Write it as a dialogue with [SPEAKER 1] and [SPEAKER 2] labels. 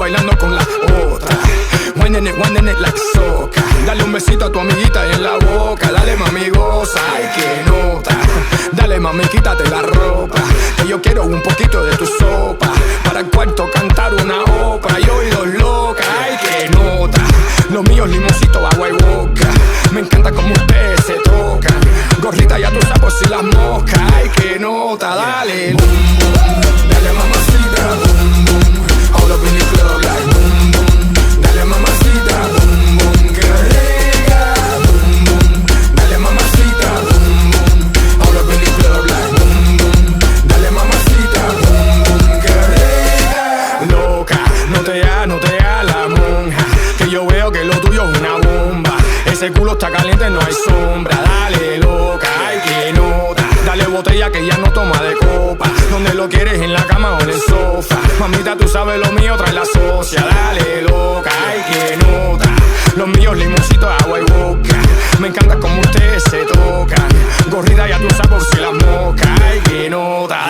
[SPEAKER 1] bailando con la otra. Winding it like soca. Dale un besito a tu amiguita y en la boca. Dale mami goza, ay que nota. Dale mami quítate la ropa, que yo quiero un poquito de tu sopa. Para el cuarto cantar una ópera y oídos locas, ay que nota. Los míos limoncito, agua y boca. Me encanta como ustedes se tocan. Gorrita ya tú sabes si las moscas, ay que nota. Dale boom boom, dale mamacita boom boom. All up in the club like boom boom. Dale mamacita boom boom, que rica boom boom. Dale mamacita boom boom. All up in the club like boom boom. Dale mamacita boom boom, que rica. Loca, no te hagas la monja, que yo veo que lo tuyo es una bomba. Ese culo está caliente, no hay sombra. Dale loca, ay que nota. Dale botella que ya no toma de copa. Donde lo quieres, en la cama o en el sofá. Mamita, tú sabes lo mío, trae la socia. Dale loca, ay que nota. Los míos limoncitos, agua y boca. Me encanta como ustedes se tocan. Gorrita ya tú sabes por si las moscas, ay que nota.